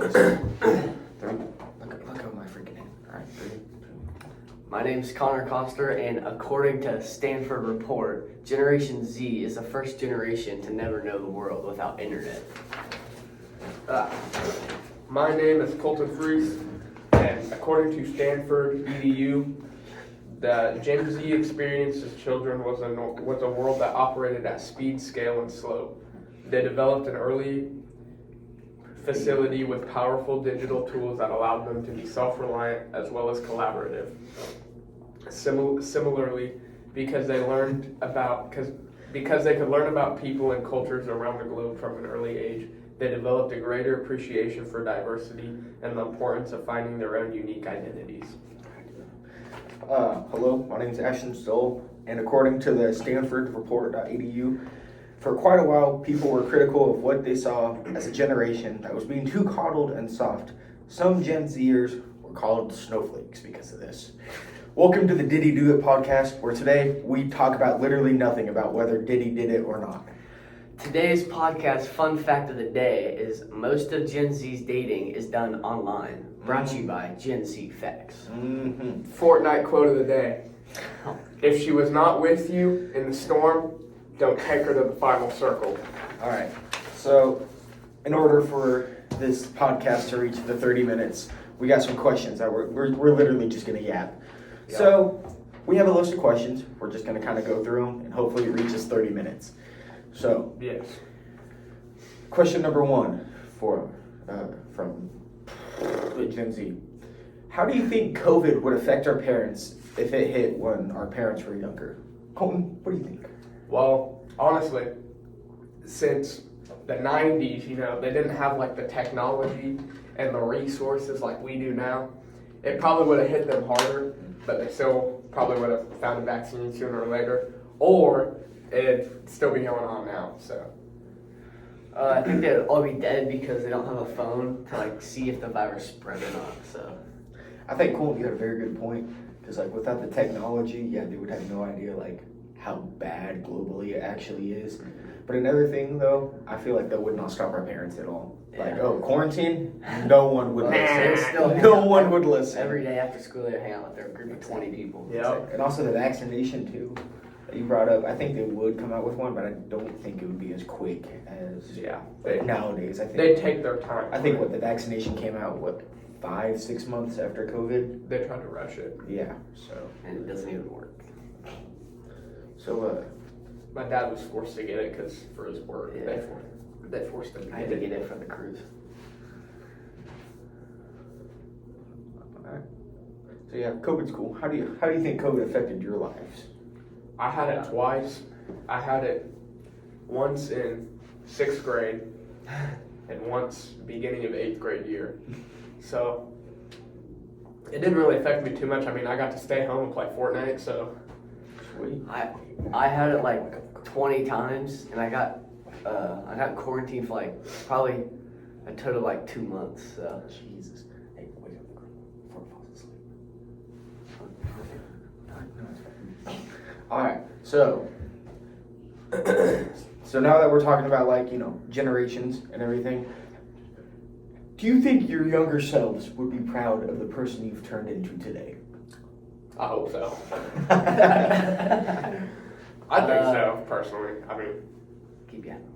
Look at my freaking name. All right, 3, 2. My name's Connor Coster, and according to Stanford Report, Generation Z is the first generation to never know the world without internet. My name is Colton Freese, and according to Stanford EDU, the Gen Z experience as children was a world that operated at speed, scale, and slope. They developed an early facility with powerful digital tools that allowed them to be self-reliant as well as collaborative. Similarly, because they could learn about people and cultures around the globe from an early age, they developed a greater appreciation for diversity and the importance of finding their own unique identities. Hello, my name is Ashton Stoll, and according to the Stanford Report.edu, for quite a while, people were critical of what they saw as a generation that was being too coddled and soft. Some Gen Zers were called snowflakes because of this. Welcome to the Did He Do It podcast, where today we talk about literally nothing about whether Diddy did it or not. Today's podcast fun fact of the day is most of Gen Z's dating is done online. Brought to you by Gen Z Facts. Fortnite quote of the day. If she was not with you in the storm, don't take her to the final circle. All right, so in order for this podcast to reach the 30 minutes, we got some questions that we're literally just going to yap. Yep. So we have a list of questions. We're just going to kind of go through them, and hopefully it reaches 30 minutes. So, Yes. question number 1 from Gen Z. How do you think COVID would affect our parents if it hit when our parents were younger? Colton, what do you think? Well, honestly, since the 90s, they didn't have like the technology and the resources like we do now. It probably would have hit them harder, but they still probably would have found a vaccine sooner or later. Or it'd still be going on now, so. I think they'd all be dead because they don't have a phone to see if the virus spread or not. So I think Colton, you had a very good point, because without the technology, they would have no idea how bad globally it actually is. But another thing though, I feel like that would not stop our parents at all. Quarantine, no one would listen. No one would listen. Every day after school, they hang out with their group of 20 people. Yep. And also the vaccination too that you brought up. I think they would come out with one, but I don't think it would be as quick as nowadays. I think They take their time. I think the vaccination came out 5-6 months after COVID. They try to rush it. Yeah. So And it doesn't even work. My dad was forced to get it because for his work, Yeah. they forced him to I had get to it. get it for the cruise. alright. So COVID's cool. How do you think COVID affected your lives? I had it twice. I had it once in 6th grade and once beginning of 8th grade year. So it didn't really affect me too much. I mean, I got to stay home and play Fortnite, so. Sweet. I had it 20 times, and I got quarantined for probably a total of 2 months. So. Jesus. Hey, wake up before it falls asleep. Alright, so now that we're talking about generations and everything, do you think your younger selves would be proud of the person you've turned into today? I hope so. I think so, personally. Keep yapping.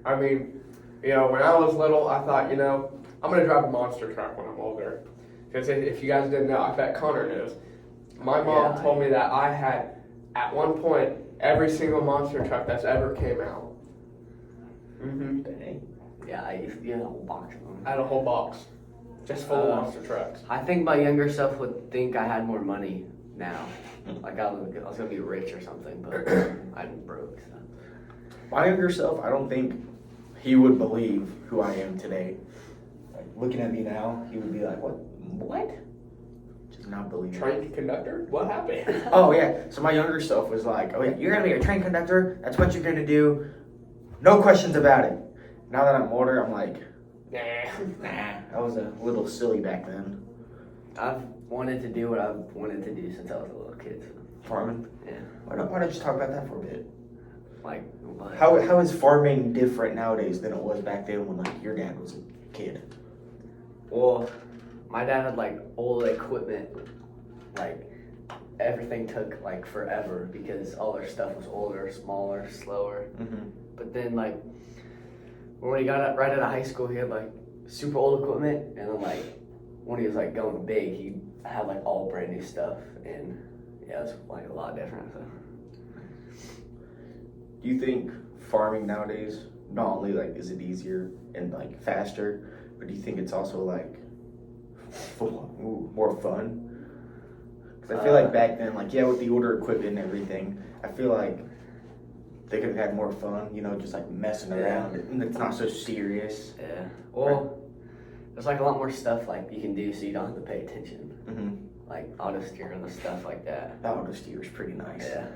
When I was little, I thought, I'm going to drive a monster truck when I'm older. Because if you guys didn't know, I bet Connor knows. My mom told me that I had, at one point, every single monster truck that's ever came out. Mm-hmm. Dang. Yeah, I used to get a whole box of them. I had a whole box. Just full of monster trucks. I think my younger self would think I had more money now. I was going to be rich or something, but I'm broke. So. My younger self, I don't think he would believe who I am today. Looking at me now, he would be like, what? Just not believing. Train conductor? What happened? Oh yeah, so my younger self was like, oh yeah, you're gonna be a train conductor, that's what you're gonna do, no questions about it. Now that I'm older, I'm like, nah, I was a little silly back then. I've wanted to do what I've wanted to do since I was a little kid. So. Farming? Yeah. Why don't you talk about that for a bit? What? How is farming different nowadays than it was back then when your dad was a kid? Well, my dad had like old equipment, like everything took like forever because all their stuff was older, smaller, slower. Mm-hmm. But then like when he got up right out of high school, he had like super old equipment, and then like when he was like going big, he had like all brand new stuff, and yeah, it's like a lot different. So. Do you think farming nowadays, not only like is it easier and like faster, but do you think it's also like more fun? Because I feel like back then, like yeah, with the older equipment and everything, I feel like they could have had more fun, you know, just like messing around. And it's not so serious. Yeah. Well, there's like a lot more stuff like you can do so you don't have to pay attention. Mm-hmm. Like auto steer and stuff like that. The auto steer is pretty nice. Yeah.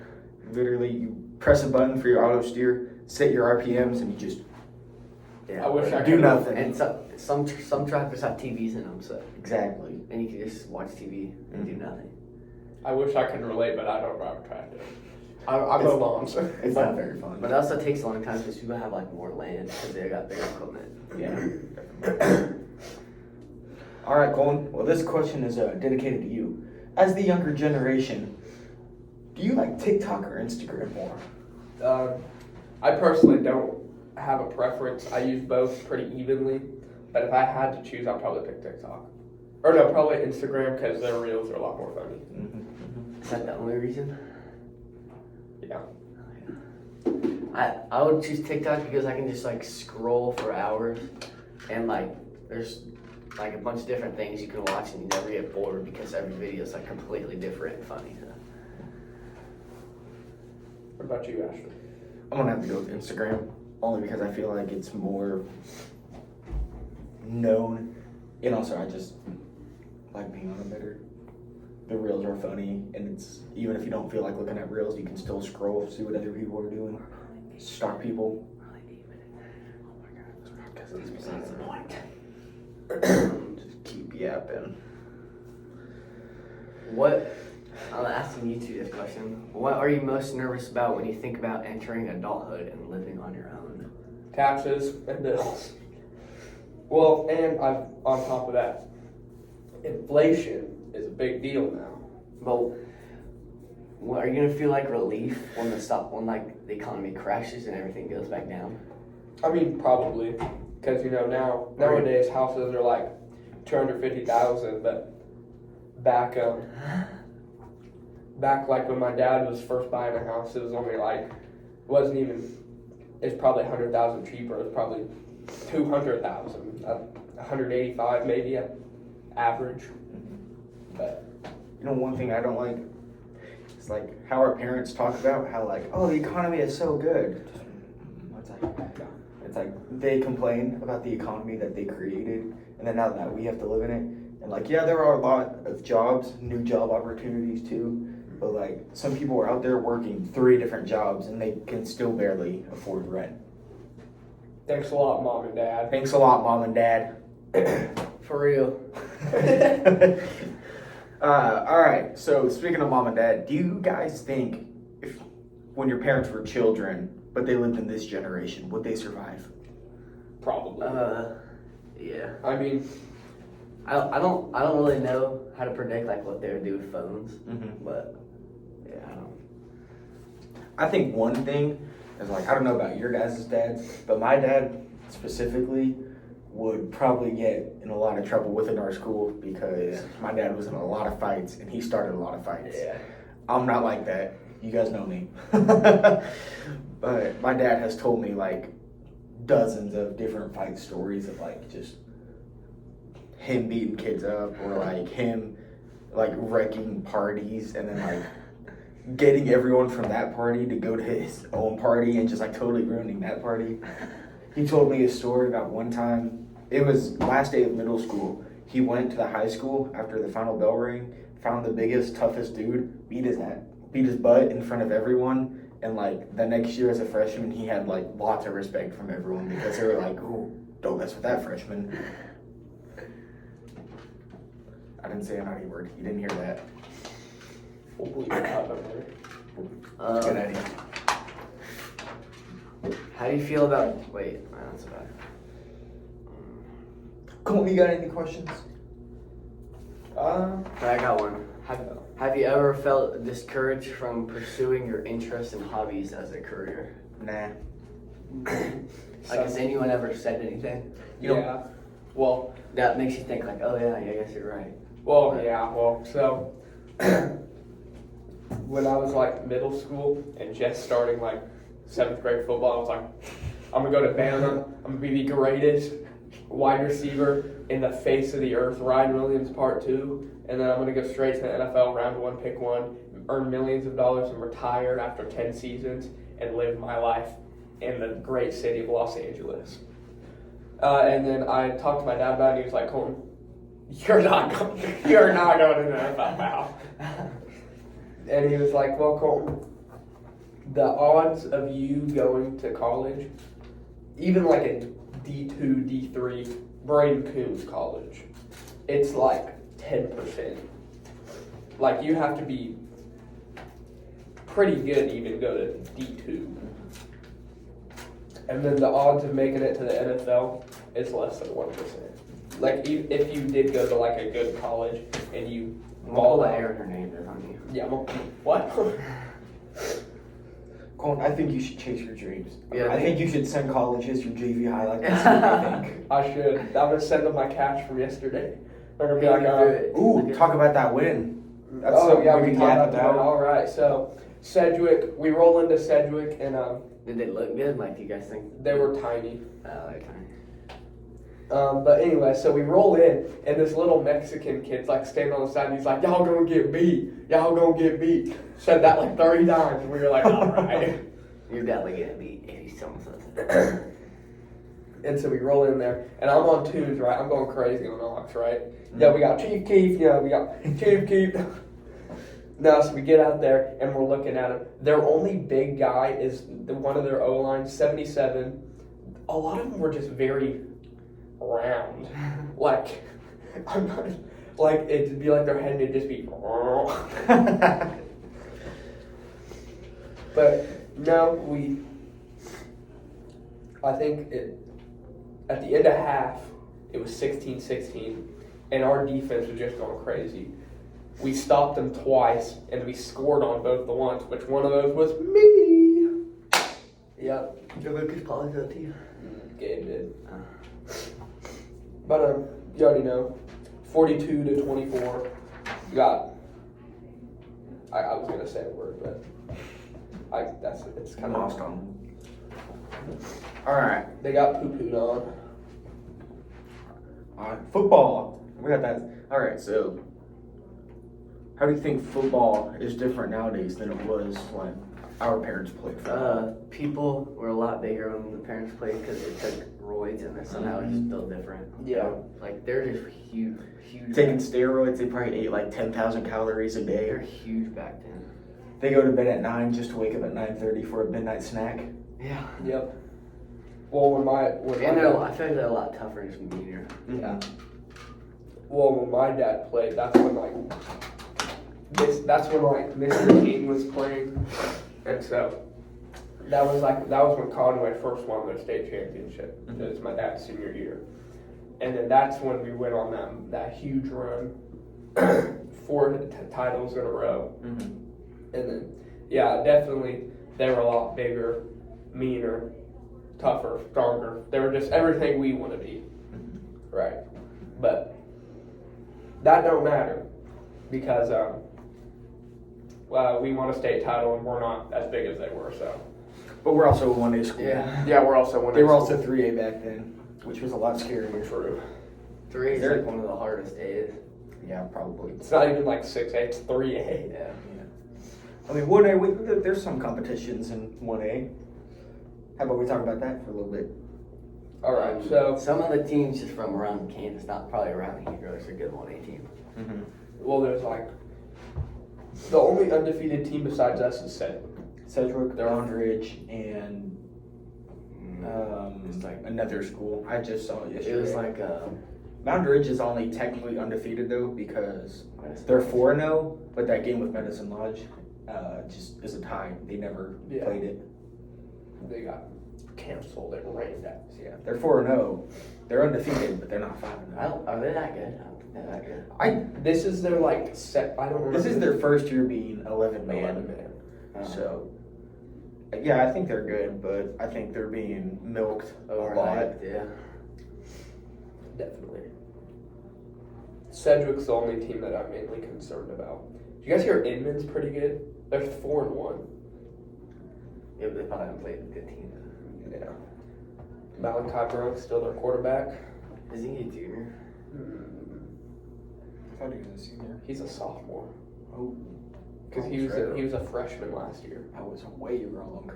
Literally, you press a button for your auto steer, set your RPMs, and you just Yeah. I wish I do could. nothing. And some tractors have TVs in them, so Exactly. and you can just watch TV and do nothing. I wish I could relate, but I don't drive a tractor. I mow lawns. It's not very fun. But it also takes a long time because people have like more land because they got bigger equipment. Yeah. All right, Colin. Well, this question is dedicated to you. As the younger generation, do you like TikTok or Instagram more? I personally don't have a preference. I use both pretty evenly, but if I had to choose, I'd probably pick TikTok. Or no, probably Instagram because their reels are a lot more funny. Mm-hmm. Is that the only reason? Yeah. I would choose TikTok because I can just like scroll for hours and like there's like a bunch of different things you can watch and you never get bored because every video is like completely different and funny. So. What about you, Ashley? I'm gonna have to go with Instagram, only because I feel like it's more known, and also I just like being on it better. The reels are funny, and it's even if you don't feel like looking at reels, you can still scroll, see what other people are doing, stalk people. Just keep yapping. What, I'm asking you two this question. What are you most nervous about when you think about entering adulthood and living on your own? Taxes and bills. Well, and on top of that, inflation is a big deal now. But what, are you gonna feel like relief when when like the economy crashes and everything goes back down? I mean, probably, because nowadays houses are like $250,000, but back like when my dad was first buying a house, it was only like it's probably 100,000 cheaper. It's probably 200,000, 185 maybe at average. But You know, one thing I don't like is like how our parents talk about how like, oh, the economy is so good. It's like they complain about the economy that they created, and then now that we have to live in it, and like yeah, there are a lot of jobs, new job opportunities too, but like some people are out there working 3 different jobs and they can still barely afford rent. thanks a lot, Mom and Dad. Thanks a lot, Mom and Dad. For real. All right. So speaking of Mom and Dad, do you guys think if when your parents were children, but they lived in this generation, would they survive? Probably. Yeah. I mean, I don't really know how to predict like what they would do with phones, Mm-hmm. but yeah, I don't. I think one thing is like I don't know about your guys' dads, but my dad specifically would probably get in a lot of trouble within our school because my dad was in a lot of fights and he started a lot of fights. Yeah. I'm not like that. You guys know me. But my dad has told me like dozens of different fight stories of like just him beating kids up or like him like wrecking parties and then like getting everyone from that party to go to his own party and just like totally ruining that party. He told me a story about one time, it was last day of middle school. He went to the high school after the final bell rang, found the biggest, toughest dude, beat his butt in front of everyone. And like the next year as a freshman, he had like lots of respect from everyone because they were like, "Oh, don't mess with that freshman." I didn't say a naughty word. You didn't hear that. we'll bleep it out, don't worry. Good idea. How do you feel about? Wait, that's bad. Colton, you got any questions? I got one. Have you ever felt discouraged from pursuing your interests and hobbies as a career? Nah. Like, has anyone ever said anything Yeah. Well, that makes you think like, oh yeah, I guess you're right? so when I was like middle school and just starting like 7th grade football, I was like, I'm gonna go to Bama. I'm gonna be the greatest wide receiver in the face of the earth, Ryan Williams Part 2, and then I'm gonna go straight to the NFL, round 1, pick 1, earn millions of dollars and retire after 10 seasons and live my life in the great city of Los Angeles. And then I talked to my dad about it, and he was like, Colton, you're not going to the NFL now. And he was like, well, Colton, the odds of you going to college, even like a D2, D3, Braden Coons college, it's like 10%. Like, you have to be pretty good to even go to D2. And then the odds of making it to the NFL is less than 1%. Like, if you did go to like a good college and you All the air in her name is on you. yeah, well, what? Colton, I think you should chase your dreams. Yeah, I think you should send colleges your JV highlight. That's what I think. I should. I'm gonna send them my cash from yesterday. They're gonna be Yeah, like, you do it. Ooh, talk about that win. That's oh something yeah, we we can talked yap about that. about. All right, so Sedgwick, we roll into Sedgwick, and Did they look good? Like, do you guys think? they were tiny. Like, But anyway, so we roll in, and this little Mexican kid's like standing on the side, and he's like, "Y'all gonna get beat. Y'all gonna get beat." Said that like 30 times, and we were like, "All right." you're definitely gonna be if he's someone says. And so we roll in there, and I'm on twos, right? I'm going crazy on Ox, right? Yeah, we got Chief Keef, we got Chief Keef. No, so we get out there, and we're looking at him. Their only big guy is one of their O-line, 77. A lot of them were just very round. Like, I'm not, like, it'd be like their head would just be. But no, I think at the end of half, it was 16-16, and our defense was just going crazy. We stopped them twice, and we scored on both the ones, which one of those was me. Yep. Did Lucas Paul do that to you? Gabe did. But you already know, 42-24. You got. I was gonna say a word, but it's kind of Lost on them. All right. They got poo-pooed on. Football. We got that. All right. So, how do you think football is different nowadays than it was when our parents played football? People were a lot bigger when the parents played because they took roids and somehow it's just built different. Yeah. Like, they're just huge. Taking steroids, they probably ate like 10,000 calories a day. They're huge back then. They go to bed at 9 just to wake up at 9:30 for a midnight snack. Yeah. Yep. Well, when my I feel like they're a lot tougher and just meaner. yeah. Well, when my dad played, that's when Mr. King was playing, and so that was when Conway first won their state championship. It was my dad's senior year, and then that's when we went on that huge run, 4 titles in a row, Mm-hmm. and then yeah, definitely they were a lot bigger, meaner, tougher, stronger. They were just everything we want to be, right? But that don't matter because we won a state title and we're not as big as they were. So, But we're also a 1A school. yeah, we're also one. They were also 3A back then, which was a lot scarier. true. 3 is like one of the hardest days. Yeah, probably. It's not even like 6A; it's 3A. Yeah. I mean, 1A, there's some competitions in 1A. How about we talk about that for a little bit? All right, so Some of the teams just from around Kansas, not probably around here, there's a good 1A team. Mm-hmm. well, there's like the only undefeated team besides us is Sedgwick, Downridge, and It's like another school. I just saw it yesterday. it was like Mount Ridge is only technically undefeated though because they're 4-0, but that game with Medicine Lodge just is a tie. They never Yeah. played it. they got canceled and rained out. Yeah, they're 4-0. They're undefeated, but they're not 5-0. Are they that good? I don't think they're that good. This is their like set. I don't remember. This is their first year being 11 man. 11 man. So, yeah, I think they're good, but I think they're being milked a lot. Overhyped, yeah. Definitely. Sedgwick's the only team that I'm mainly concerned about. Do you guys hear Inman's pretty good? They're 4-1. Yeah, but they probably haven't played a good team. Yeah. Malachi Brooks still their quarterback. Isn't he a junior? I thought he was a senior. He's a sophomore. Oh. Because he was a freshman last year. I was way wrong.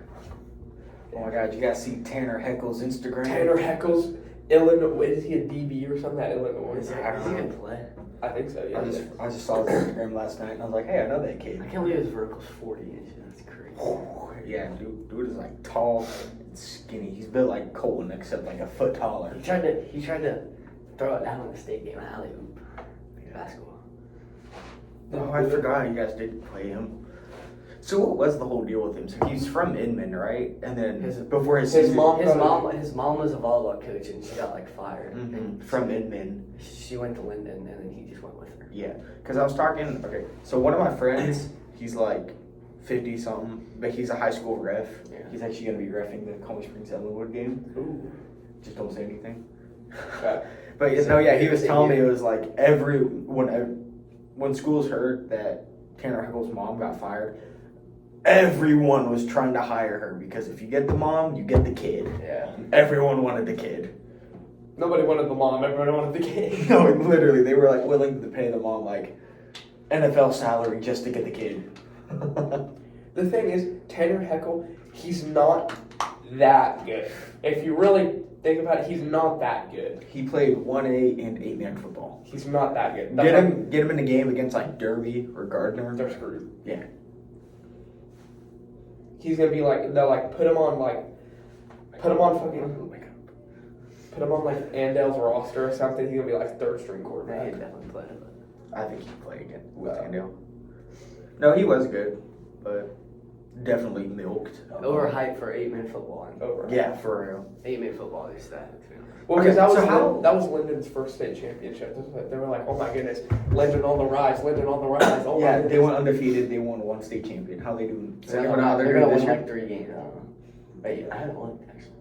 Oh my God, you guys see Tanner Heckle's Instagram? Tanner Heckles, Illinois. Is he a DB or something at Illinois? Is he gonna play? I think so. Yeah. I just saw his Instagram last night and I was like, hey, I know that kid. I can't believe his vertical's 40 inches. That's crazy. Yeah, dude is like tall and skinny. He's built like Colton, except like a foot taller. He tried to throw it down in the state game, alley oop, basketball. Oh, I forgot you guys did play him. So what was the whole deal with him? So he's from Inman, right? And then before his season, His mom was a volleyball coach and she got like fired. Mhm, from Inman. She went to Linden and then he just went with her. Yeah, because I was talking. Okay, so one of my friends, he's like 50 something, but he's a high school ref. Yeah. He's actually gonna be reffing the Colony Springs Ellenwood game. Ooh. Just don't say anything. Okay. But you know, yeah, he was telling me it was like when schools heard that Tanner Heckle's mom got fired, everyone was trying to hire her because if you get the mom, you get the kid. Yeah. Everyone wanted the kid. Nobody wanted the mom. Everybody wanted the kid. No, literally, they were like willing to pay the mom like NFL salary just to get the kid. The thing is, Tanner Heckle, he's not that good. If you really think about it, he's not that good. He played 1A and 8-man football. He's not that good. Get him in the game against like Derby or Gardner. They're screwed. Yeah. He's gonna be like, they'll like put him on like Andale's roster or something. He's gonna be like third string Yeah, quarterback. he'd definitely play. I think he played again with Andale. No, he was good, but definitely milked. Overhyped for 8-man football. Over. Yeah, for real. 8-man football is that. Well, because Okay, so how- that was Linden's first state championship. They were like, oh my goodness, Linden on the rise, Linden on the rise. Oh my Yeah, goodness. they went undefeated. They won one state champion. How they doing? Does They're anyone know how gonna they're doing win this year? like 3 games. I don't know. Wait, I haven't won actually.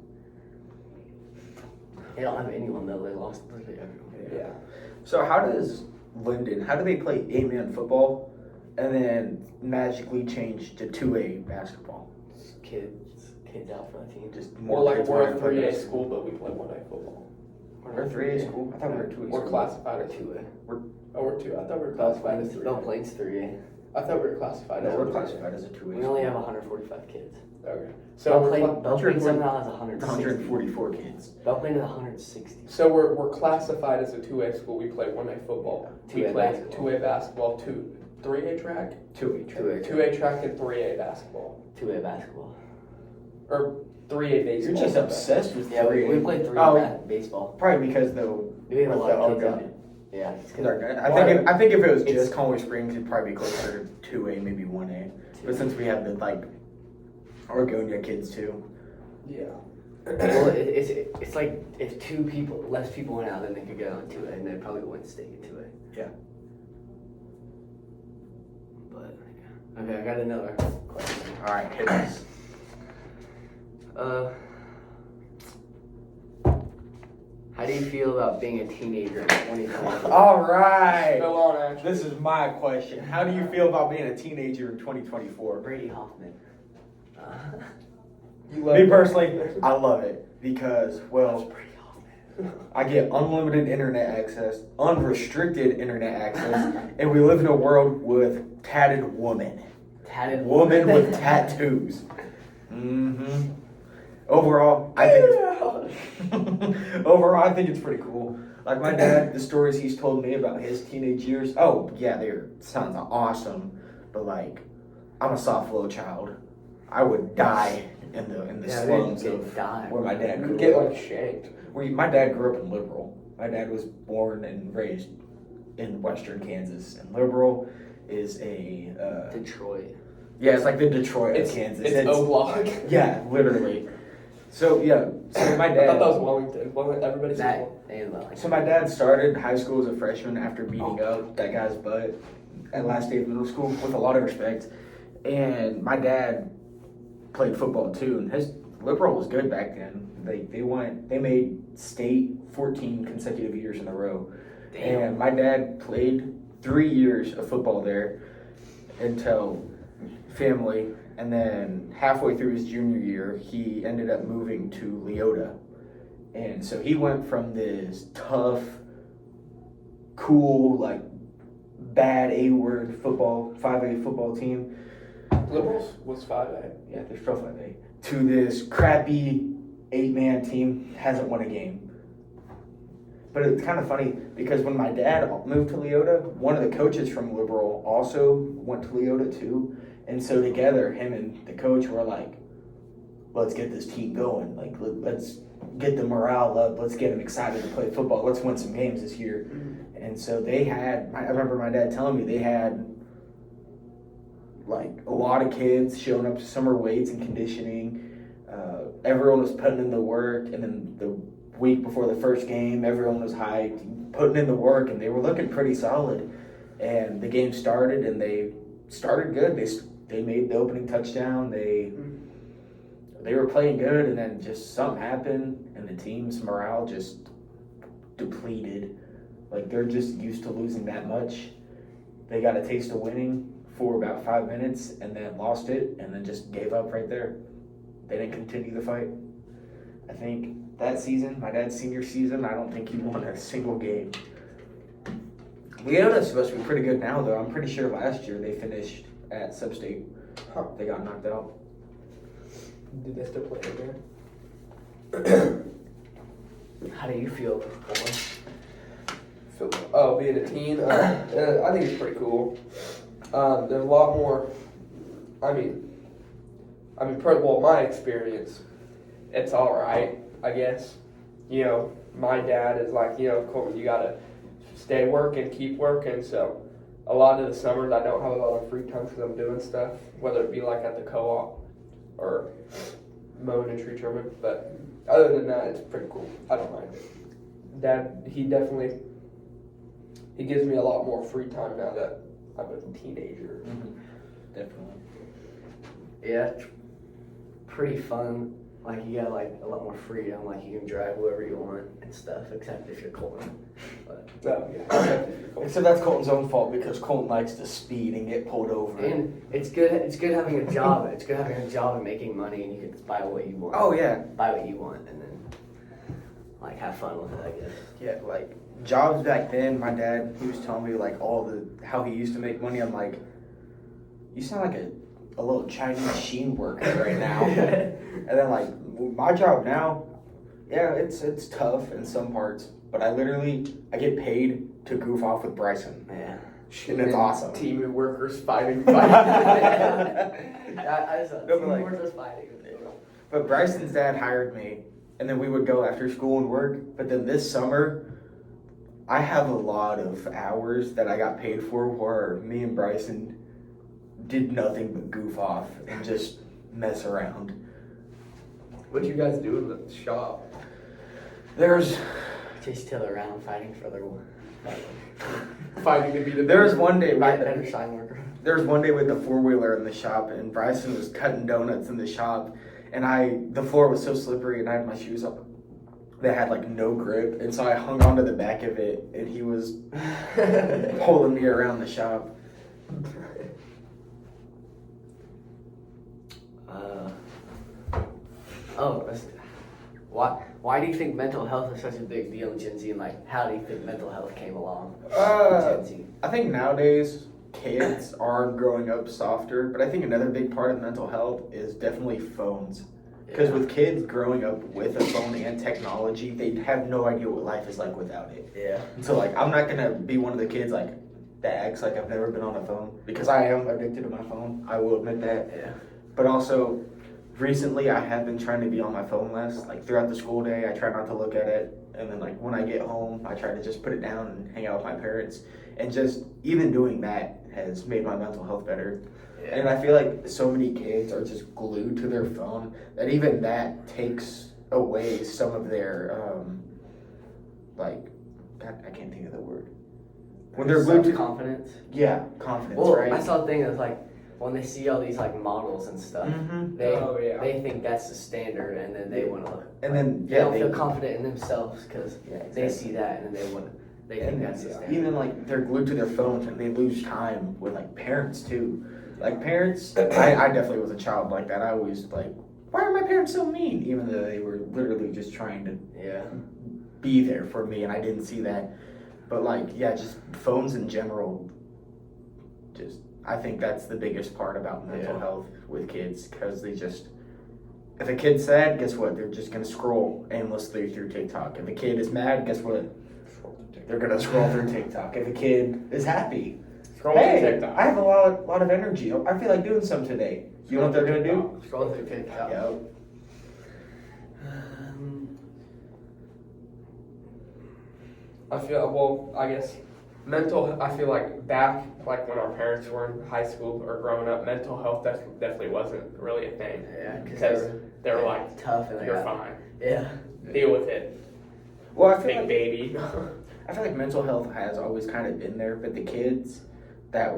They don't have anyone though. They lost literally everyone. Yeah. So how does Linden? How do they play 8-man football, and then magically change to 2A basketball? Kids out for the team. Just We're more like kids we're a wanting to play 3A basketball. school, but we play 1A football. We're 3A school. I thought we were 2A We're school. classified as 2A. Oh, we're 2. I thought we were classified as 3A. Belle Plains 3A. I thought we were classified as No, we're 3A. classified as a 2A. We only have 145 kids. Okay. Belle Plains somehow has 160. 144 kids. Belle Plains has 160. So we're classified as a 2A school. We play 1A football. 2A We play basketball. 2A basketball, 3A track, 2A. 2A track, and 3A basketball, 2A basketball. or 3A baseball. You're just obsessed with Yeah, 3A. we played 3A Oh. baseball. Probably because though. We had a with lot the of kids Argo- on it. Yeah. it's 'cause- They're good. I think if it was just Colony Springs, it'd probably be closer to 2A, maybe 1A. But since we have the like Argonia kids too. Yeah. Well, it's like if less people went out, then they could go on 2A, and they probably wouldn't stay in 2A. Yeah. But okay, I got another question. All right, hit us. How do you feel about being a teenager in 2020? All right. Go on, Ash. This is my question. How do you feel about being a teenager in 2024? Brady Hoffman. You love Me it? personally, I love it because, well, Brady Hoffman. I get unlimited internet access, unrestricted internet access, and we live in a world with tatted women. Tatted Woman with tattoos. Mm-hmm. Overall, I think overall, I think it's pretty cool. Like my dad, the stories he's told me about his teenage years. Oh yeah, they sounds awesome. But like, I'm a soft flow child. I would die in the slums of where my dad grew You get up. like shanked. My dad grew up in Liberal. My dad was born and raised in Western Kansas, and Liberal is a Detroit. yeah, it's like the Detroit of Kansas. It's O-Block. Yeah, literally. So my I dad. thought that was Wellington. Everybody says That Wellington. and Wellington. So my dad started high school as a freshman after beating up that guy's butt at last day of middle school with a lot of respect. And my dad played football too, and his Liberal was good back then. They made state 14 consecutive years in a row. Damn. And my dad played 3 years of football there until family, and then halfway through his junior year, he ended up moving to Leota. And so he went from this tough, cool, like bad A-word football, 5A football team. Liberals was 5A. Yeah, they're still 5A. To this crappy 8-man team, hasn't won a game. But it's kind of funny because when my dad moved to Leota, one of the coaches from Liberal also went to Leota too. And so together, him and the coach were like, let's get this team going. Like, let's get the morale up. Let's get them excited to play football. Let's win some games this year. And so I remember my dad telling me they had like a lot of kids showing up to summer weights and conditioning. Everyone was putting in the work. And then the week before the first game, everyone was hyped, putting in the work, and they were looking pretty solid. And the game started, and they started good. They made the opening touchdown. They were playing good, and then just something happened, and the team's morale just depleted. Like, they're just used to losing that much. They got a taste of winning for about 5 minutes, and then lost it, and then just gave up right there. They didn't continue the fight. I think that season, my dad's senior season, I don't think he won a single game. Leota's supposed to be pretty good now, though. I'm pretty sure last year they finished at Sub-State. They got knocked out. Did they still play again? How do you feel? Being a teen, I think it's pretty cool. There's a lot more. My experience, it's all right, I guess. You know, my dad is like, Colton, you gotta stay working, keep working. So a lot of the summers I don't have a lot of free time because I'm doing stuff, whether it be like at the co-op or mowing a tree trimming. But other than that, it's pretty cool. I don't mind it. Dad, he gives me a lot more free time now that I'm a teenager. Definitely. Yeah, it's pretty fun. Like, you got like a lot more freedom. Like, you can drive wherever you want and stuff, except if you're Colton. But So that's Colton's own fault because Colton likes to speed and get pulled over. and it's good. It's good having a job. It's good having a job and making money, and you can buy what you want. Oh yeah, Buy what you want, and then like have fun with it, I guess. yeah. Like jobs back then, my dad he was telling me like how he used to make money. I'm like, you sound like a little Chinese sheen worker right now. And then like my job now, yeah, it's tough in some parts, but I get paid to goof off with Bryson. Yeah. And it's awesome. Team of workers fighting. I just No, but like- we're just fighting. But Bryson's dad hired me, and then we would go after school and work. But then this summer, I have a lot of hours that I got paid for where me and Bryson did nothing but goof off and just mess around. What you guys do in the shop? There's Chase each other around fighting for their Fighting to be the There's one day better sign worker. There was one day with the 4-wheeler in the shop, and Bryson was cutting donuts in the shop, and the floor was so slippery, and I had my shoes up. They had like no grip, and so I hung onto the back of it, and he was pulling me around the shop. Why do you think mental health is such a big deal in Gen Z, and like how do you think mental health came along in Gen Z? I think nowadays kids are growing up softer, but I think another big part of mental health is definitely phones. Because with kids growing up with a phone and technology, they have no idea what life is like without it. Yeah. And so like I'm not gonna be one of the kids like that acts like I've never been on a phone, because I am addicted to my phone. I will admit that. Yeah. But also, recently I have been trying to be on my phone less. Like throughout the school day, I try not to look at it. and then like when I get home, I try to just put it down and hang out with my parents. And just even doing that has made my mental health better. And I feel like so many kids are just glued to their phone that even that takes away some of their like, God, I can't think of the word. When they're glued to confidence. Yeah, confidence, Well, right? I saw a thing that's like when they see all these like models and stuff, Mm-hmm. they think that's the standard, and then they want to. And then They don't feel confident in themselves because Yeah, they exactly. see that, and then they want. They think that's the standard. Even like they're glued to their phones and they lose time with like parents too. Like parents, I definitely was a child like that. I always like, why are my parents so mean? Even though they were literally just trying to Yeah. be there for me and I didn't see that. But like, yeah, just phones in general, just, I think that's the biggest part about mental health with kids, because they just, if a kid's sad, guess what? They're just gonna scroll aimlessly through TikTok. If a kid is mad, guess what? They're gonna scroll through TikTok. If a kid is happy, Scroll through hey, TikTok. I have a lot of energy. I feel like doing some today. You know what they're gonna do? Scroll through TikTok. Yep. I feel like back, like when our parents were in high school or growing up, mental health definitely wasn't really a thing. Yeah, Because they were like, tough and you're fine. Yeah. Deal with it, Well, I feel big like baby. I feel like mental health has always kind of been there, but the kids that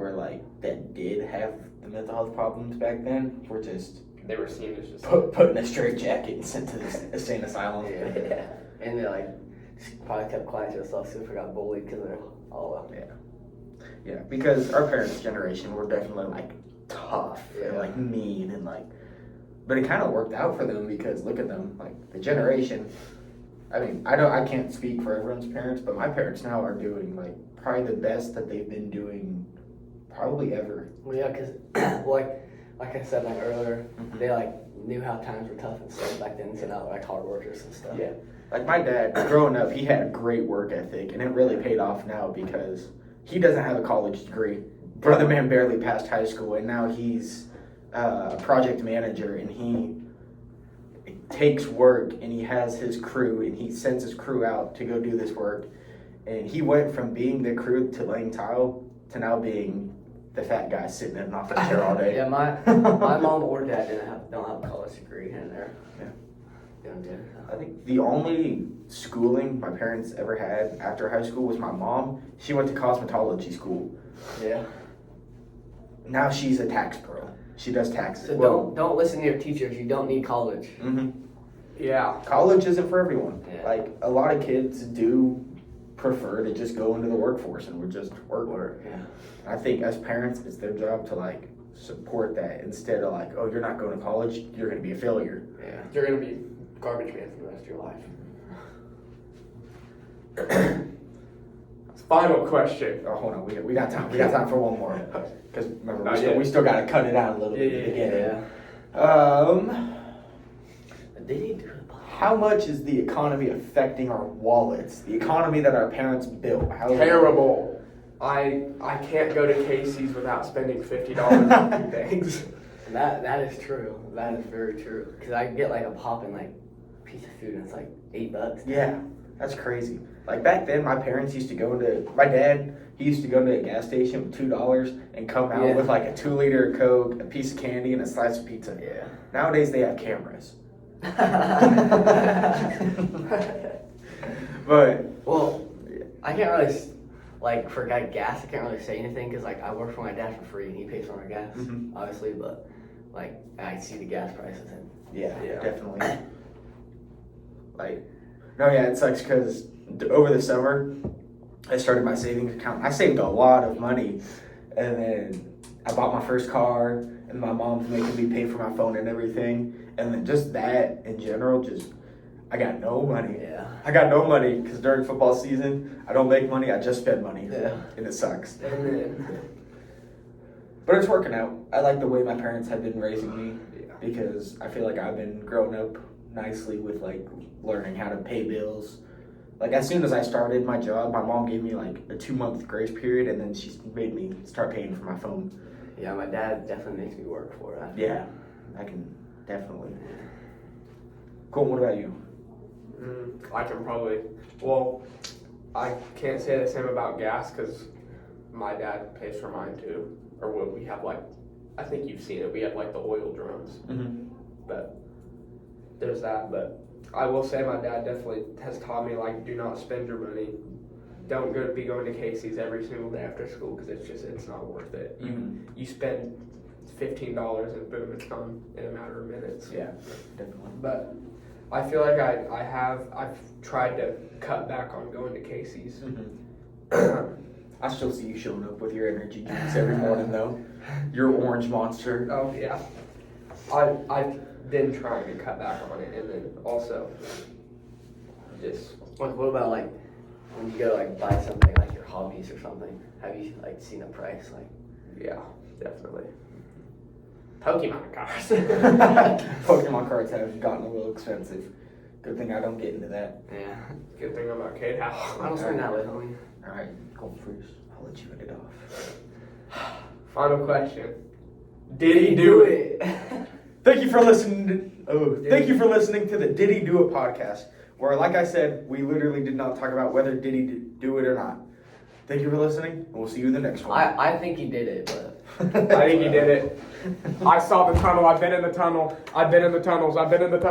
did have the mental health problems back then were just They were seen as just put in a straight jacket and sent to the insane asylum. Yeah. And they like probably kept quiet to themselves, super got bullied because they're all up. Yeah, because our parents' generation were definitely like tough and Yeah. like mean and like, but it kind of worked out for them because look at them, like the generation. I mean, I can't speak for everyone's parents, but my parents now are doing like probably the best that they've been doing probably ever. Well, yeah, because like I said like earlier, they like knew how times were tough and stuff back then, so now they're like hard workers and stuff. Yeah. Like my dad, growing up, he had a great work ethic, and it really paid off now because he doesn't have a college degree. Brother man barely passed high school, and now he's a project manager, and he takes work, and he has his crew, and he sends his crew out to go do this work. And he went from being the crew to laying tile to now being the fat guy sitting in an office chair all day. Yeah, my mom or dad don't have a college degree, and they're doing good. I think the only schooling my parents ever had after high school was my mom. She went to cosmetology school. Yeah. Now she's a tax pro. She does taxes. So don't listen to your teachers. You don't need college. Mm-hmm. yeah. College isn't for everyone. Yeah. Like a lot of kids do prefer to just go into the workforce and we're just work. Yeah. I think as parents, it's their job to like support that instead of like, oh, you're not going to college, you're going to be a failure. Yeah. You're gonna be garbage man for the rest of your life. Final question. Oh, hold on, we got time. We got time for one more. Because remember, Not yet. we still got to cut it out a little bit at the beginning. Did he do it? How much is the economy affecting our wallets? The economy that our parents built. Terrible. I can't go to Casey's without spending $50 on things. That is true. That is very true. Because I can get like a poppin' like piece of food and it's like $8. Yeah, that's crazy. Like back then, my parents used to go into, my dad, he used to go to a gas station with $2 and come out with like a 2-liter Coke, a piece of candy, and a slice of pizza. Yeah. Nowadays, they have cameras. But, well, I can't really like for gas. I can't really say anything because like I work for my dad for free and he pays for our gas, obviously. But like I see the gas prices and yeah. Definitely. Like, no, yeah, it sucks because over the summer, I started my savings account. I saved a lot of money, and then I bought my first car, and my mom's making me pay for my phone and everything, and then just that in general, I got no money. yeah. I got no money because during football season, I don't make money. I just spend money, and it sucks. And then But it's working out. I like the way my parents have been raising me because I feel like I've been growing up nicely with like learning how to pay bills. Like as soon as I started my job, my mom gave me like a 2-month grace period, and then she made me start paying for my phone. yeah, my dad definitely makes me work for it. Yeah, I can definitely. Cool. What about you? I can probably, well, I can't say the same about gas because my dad pays for mine too. Or what we have like, I think you've seen it. We have like the oil drums, but there's that. But I will say my dad definitely has taught me like, do not spend your money. Don't be going to Casey's every single day after school because it's not worth it. You spend $15 and boom, it's gone in a matter of minutes. Yeah, definitely. But I feel like I've tried to cut back on going to Casey's. I still see you showing up with your energy drinks every morning, though. Your orange monster. Oh yeah, I've been trying to cut back on it, and then also just What about like when you go like buy something like your hobbies or something? Have you like seen a price like yeah, definitely. Pokemon cards. Pokemon cards have gotten a little expensive. Good thing I don't get into that. yeah? Good thing I'm arcade house. I don't spend that way, homie. All right, Golden Freeze. I'll let you end it off. Final question: Did he do it? Thank you for listening. Thank you for listening to the Did He Do It podcast, where, like I said, we literally did not talk about whether did he do it or not. Thank you for listening, and we'll see you in the next one. I think he did it, but I think he did it. I saw the tunnel. I've been in the tunnel. I've been in the tunnels. I've been in the tunnel.